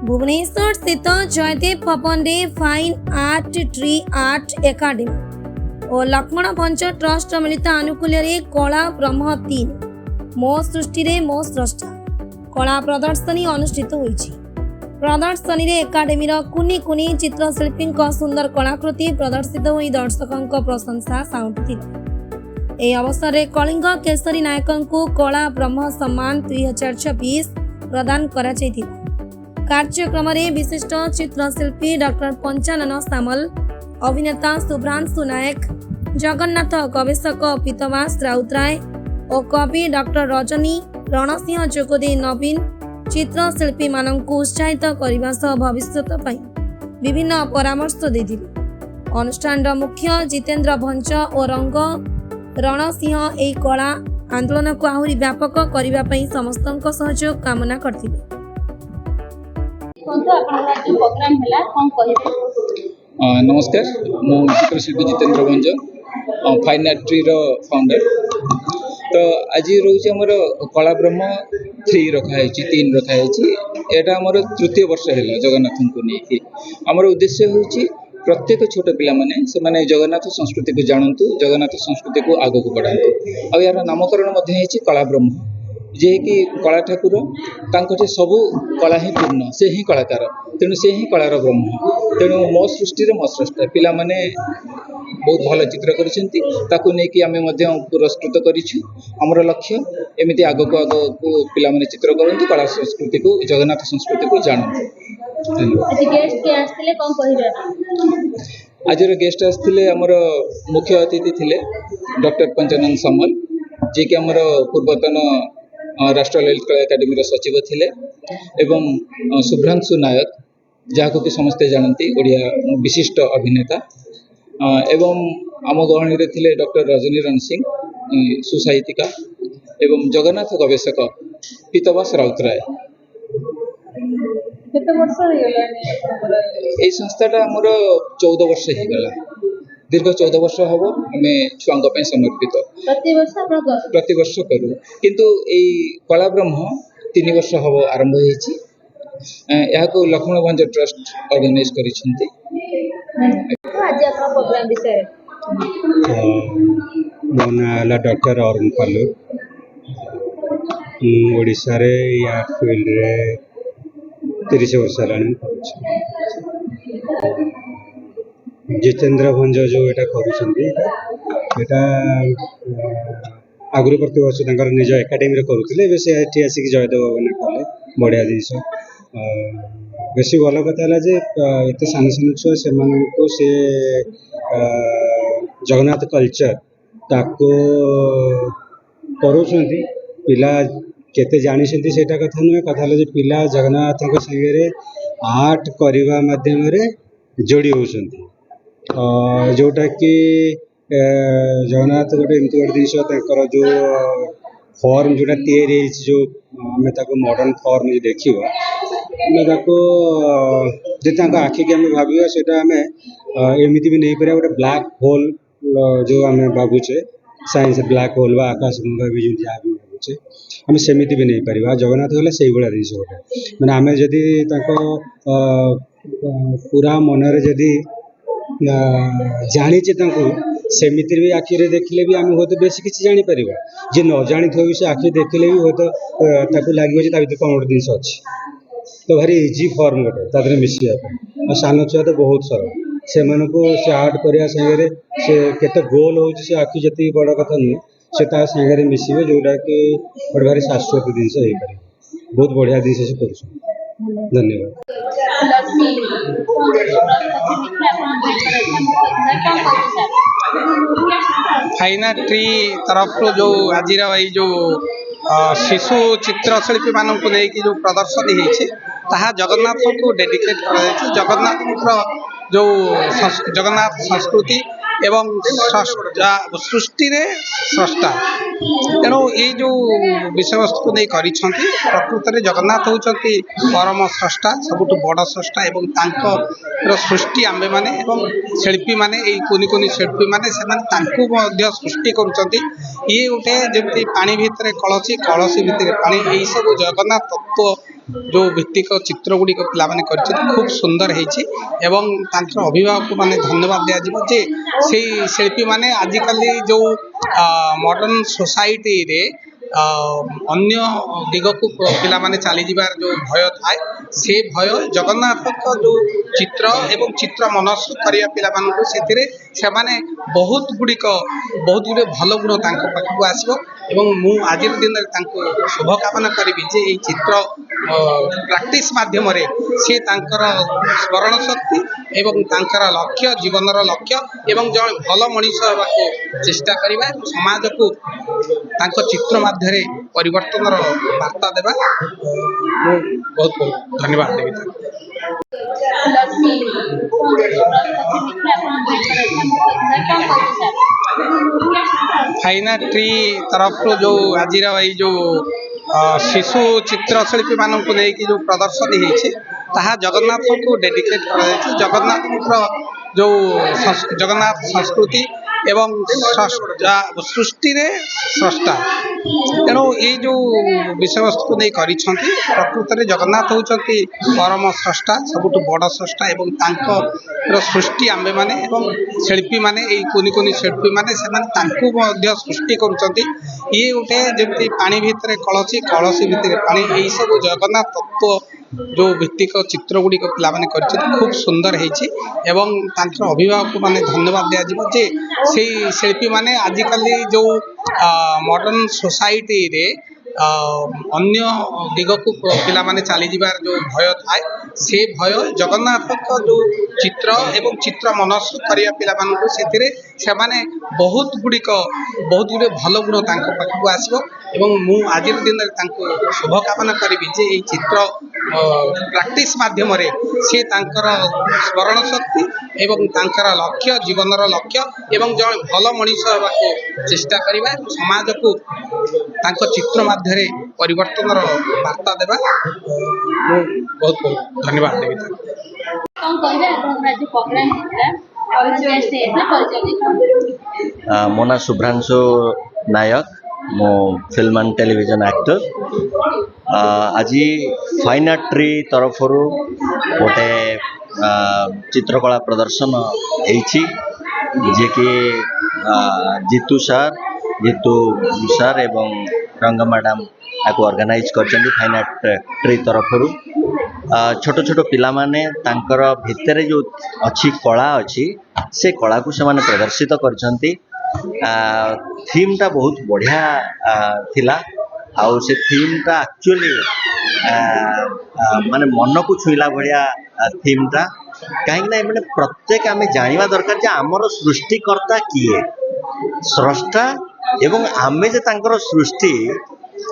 भुवनेश्वर स्थित जयदेव भवन रे fine art tree art academy और लक्ष्मण भंज ट्रस्ट मिलित आनुकूल्य रे कला ब्रह्म 3 मो सृष्टि रे मो स्रष्टा कला प्रदर्शनी अनुष्ठित होईछि। प्रदर्शनी रे एकाडेमी रो कुनी कुनी चित्रशिल्पी सुंदर कलाकृति प्रदर्शित होई दर्शकों प्रशंसा साउंटिथिला। ए अवसर रे कलिंग केसरी नायक को कला ब्रह्म सम्मान 2026 प्रदान करा जायथिला। कार्यक्रम में विशिष्ट चित्रशिल्पी डॉक्टर पंचानन सामल, अभिनेता शुभ्रांशु नायक, जगन्नाथ गवेषक पीतवास राउतराय और कवि डॉक्टर रजनी रणसिंह जोगदे नवीन चित्रशिल्पी माननकु उत्साहित करने सह भविष्यत पई विभिन्न परामर्श देथिले। अनुष्ठान मुख्य जितेंद्र भंज और रंग रणसिंह एही कला आंदोलन को आहुरी व्यापक करने पई समस्तक सहयोग कामना करथिले। नमस्कार, मु चित्रशिल्पी जितेंद्र भंज फाइन आर्ट ट्री रो फाउंडर। तो आज रोचे आमर कला ब्रह्म 3 रखाई 3 रखाई एटा आमर तृतीय वर्ष है जगन्नाथ को लेकिन आमर उद्देश्य हूँ प्रत्येक छोट पिला माने से माने जगन्नाथ संस्कृति को जानतु, जगन्नाथ संस्कृति को आग को बढ़ातु। आ यार नामकरण कला ब्रह्म जे कि कला ठाकुर तांको सबू कला ही पूर्ण से ही कलाकार, तेणु से ही कलार ब्रह्म। तेणु मो सृष्टि मो स्रष्टा पिला माने बहुत भल चित्र करिसेंती, ताकू नै कि आमे मध्य पुरस्कृत करिछु। हमर लक्ष्य एमिति आग को पिला माने चित्र करंतु, कला संस्कृति को जगन्नाथ संस्कृति को जानतु। आज गेस्ट आसथिले हमर मुख्य अतिथि थिले डॉक्टर पंचानन सामल, जे कि हमर पूर्वतन राष्ट्रीय ललित कला एकाडेमी सचिव थिले, एवं शुभ्रांशु नायक जहाँ कि समस्ते जानती ओडिया विशिष्ट अभिनेता, एवं आम गहणी रे थिले डॉक्टर रजनी रण सिंह सुसाहितिका, एवं जगन्नाथ गवेषक पीतवास राउतराय। ये संस्थाटा आमर 14 वर्ष हो गला, दीर्घ 14 वर्ष हम आम छुआ समर्पित प्रति वर्ष करूँ, किंतु यही कला ब्रह्म 3 वर्ष हम आरंभ होती। यहाँ को लक्ष्मण भंज ट्रस्ट ऑर्गेनाइज करिसेंती। मो ना डॉक्टर अरुण पालुर, ओडिशा रे आर्ट फील्ड रे 30 वर्ष है। जितेंद्र भंज जो यहाँ करा आगु प्रति वर्ष निज एकाडेमी करुले, से आसिक जयदेव भवन कले बढ़िया जिस बेस भल कथा है एत सान सान छुआ से जगन्नाथ कल्चर ताको करुँच पिला केते जानी से कथा नुहे, कथा है पिला जगन्नाथ संगे आर्ट करने माध्यम जोड़ी होती, जोटा कि जगन्नाथ गोटे एमती गोटे जिस जो फॉर्म जोटा जो आम मॉडर्न फॉर्म जो देखा आम आखि की आम भाविया से एमती भी नहीं पार गोटे ब्लैक होल जो आम भावुचे साइंस ब्लैक होल व आकाश गंगा भी जहाँ भी भावुचे आम सेमती भी नहीं पार। जगन्नाथ गला से भाया जिस गोटे मैंने आम जदि पूरा मनरे जदि जानीचे सेमिति भी आखिरे देखले भी आम हूँ बेस किसी जापर, जे न जानी भी से आखि देखले भी हूँ लगे कौन गोटे जिस अच्छी, तो भारी इजी फॉर्म गोटे मिसाई सान छुआ तो बहुत सरल से आर्ट करने संगे से केते गोल हो आखि जी बड़ कथा नुहे से सागर मिसवे जोटा कि गोटे भारी शाश्वत जिनस हो पार, बहुत बढ़िया जिन से कर। धन्यवाद। फाइन आर्ट ट्री तरफ जो आज जो शिशु चित्रशिल्पी मानक जो प्रदर्शनी होती जगन्नाथ को डेडिकेट कर जगन्नाथ जो जगन्नाथ संस्कृति एवं सृष्टि रे स्रष्टा, तेणु ये जो विषय वस्तु नहीं प्रकृत में जगन्नाथ होती परम स्रष्टा, सबुठ बड़ स्रष्टा एवं सृष्टि आंबे माने एवं शिल्पी माने कुनी कुनी शिल्पी माने सृष्टि करुँच। ये गोटे जमी पानी भितर कलसी कलसी भितर पानी, यही सब जगन्नाथ तत्व जो भित्तिक चित्र गुड़िक पाने खूब सुंदर होती अभिभावक मैंने धन्यवाद दिज्व जे से शिल्पी मैंने आजिकल जो मॉडर्न सोसाइटी रे अन्य दिग को पिला माने चली जाबार जो भय थाए से भय जगन्नाथ जो चित्र एवं चित्र मनस्थ करिया पिला मानकु सेतिरे से माने बहुत गुडी भल गुण तांको पाखकु आसीबो एवं मु आज दिन तांको शुभकामना करिबि जे এই चित्र प्रैक्टिस माध्यम रे से तांकर स्मरण शक्ति एवं तांकर लक्ष्य जीवनर लक्ष्य एवं जण भल मनीष हेबाको चेष्टा करिबा समाज को तांको चित्र माध्यरे परिवर्तन वार्ता देवा बहुत बहुत धन्यवाद देवी। फाइन आर्ट ट्री तरफ जो आज जो शिशु चित्रशिल्पी मान जो प्रदर्शनी होती जगन्नाथ को डेडिकेट कर जगन्नाथ जो जगन्नाथ संस्कृति एवं सृष्टि रे स्रष्टा तेणु ये जो विषय वस्तु को नहीं प्रकृत में जगन्नाथ होती परम स्रष्टा सबुठ बड़ स्रष्टा एवं तांकर सृष्टि आंबे माने एवं शिल्पी माने कुनि कुनि शिल्पी माने सृष्टि करुँच ये गोटे जमी पानी भितर कलसी कलसी भितर पानी यही सब जगन्नाथ तत्व जो भित्तिक चित्र गुड़िक पाने खूब सुंदर होती अभिभावक मैंने धन्यवाद दिज्व जे से शिल्पी मैंने आजिकल जो मॉडर्न सोसाइटी रे अन्य दिग को पिला माने चली जाबार जो भय थाए से भय जगन्नाथ जो चित्र एवं चित्र मनस्थ करिया पिला मानकु सेतिरे से माने बहुत गुडी भल गुण तांको पाखकु आसीबो एवं मु आज दिन तांको शुभकामना करिबि जे এই चित्र प्रैक्टिस माध्यम रे से तांकर स्मरण शक्ति एवं तांकर लक्ष्य जीवनर लक्ष्य एवं जण भल मनीष हेबाको चेष्टा करिबा समाज को तांको चित्र माध्यरे परिवर्तन वार्ता देवा बहुत बहुत धन्यवाद देवी। मो ना शुभ्रांशु नायक मो फिल्म एंड टेलीविजन एक्टर आज फाइन आर्ट ट्री तरफ गोटे चित्रकला प्रदर्शन जे कि जीतू सर एवं रंग मैडम आपको ऑर्गेनाइज कर फाइन आर्ट ट्री तरफ छोट छोट पिला माने तांकर भितर जो अच्छी कला अच्छी से कला को से माने प्रदर्शित करछंती थीम टा बहुत बढ़िया थिला आउ से थीम टा एक्चुअली माने मन को छुईला बढ़िया थीम टा कहीं ना माने प्रत्येक आमे जानिबा दरकार जे हमर सृष्टिकर्ता किए स्रष्टा एवं आमे जे तांकर सृष्टि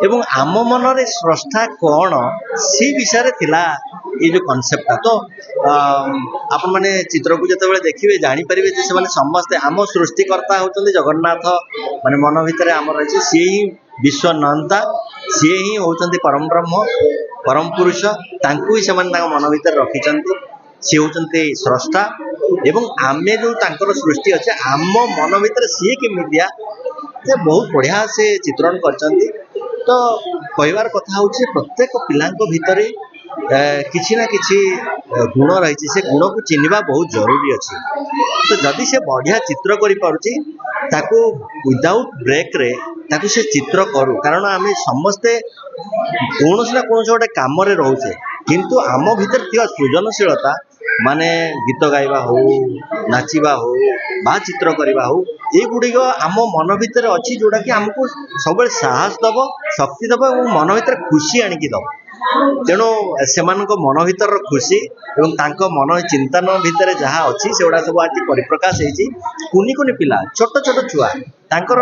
एवं आम मनरे स्रष्टा कौन सी विषय थिला ये जो कॉन्सेप्ट तो आपण माने चित्र को जते बेले देखिबे जानि परिबे जे से माने समस्त आम सृष्टिकर्ता होचंदी जगन्नाथ माने मन भितरे आमर अछि से ही विश्व नंता से ही होचंदी परम ब्रह्म परम पुरुष तांकु ही से माने तांग मन भितर रखिचंती से होचंती स्रष्टा एवं आमे जो तांकर सृष्टि अछि आम मन भितर से केमितिया से बहुत बढ़िया से चित्रण करचंती तो कहबार कथा होची प्रत्येक पिलांको भितरे किछि ना किछि गुण रही से गुण को चिन्हवा बहुत जरूरी अच्छे तो जदि से बढ़िया चित्र करि पारुची ताको विदाउट ब्रेक रे ताको से चित्र करू कारण आमे समस्ते कौन ना कौन गोटे काम रे रोचे किंतु आम भीतर थिया सृजनशीलता माने गीत गाइबा हो नाचिबा हो बा चित्र करवा हो ये गुड़िक आम मन भितर अच्छी जोड़ा कि आमको सब साहस दब शक्ति दब और मन भितर खुशी आणिकी दब तेणु से मन भीतर खुशी एवं तांको मन चिंतन भितर जहाँ अच्छी से गुड़ा सब आज परिप्रकाश होती कुनि कुनि पिला छोट छोट छुआ तांकर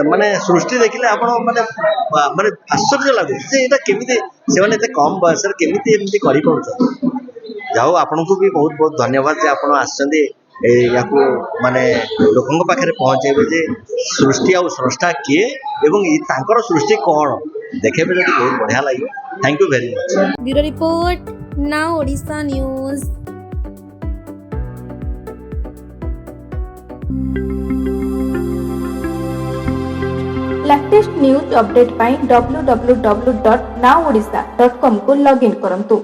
माने सृष्टि देखिले आपण माने माने आश्चर्य लागु से एटा केमिति से माने एते कम बयस रे केमिति एमिति करि पड़छ जाओ आपण को भी बहुत बहुत धन्यवाद जे आपण आछंदी याकू माने लोकंग पाखे पहुँचे जे सृष्टि आ स्रष्टा किए एवं तांकर सृष्टि कौन देखेबे जदि बहुत बढ़िया लगे। Thank you very much. Bureau report now Odisha news. Latest news update pi www.nowodisha.com को लॉगिन करंतु।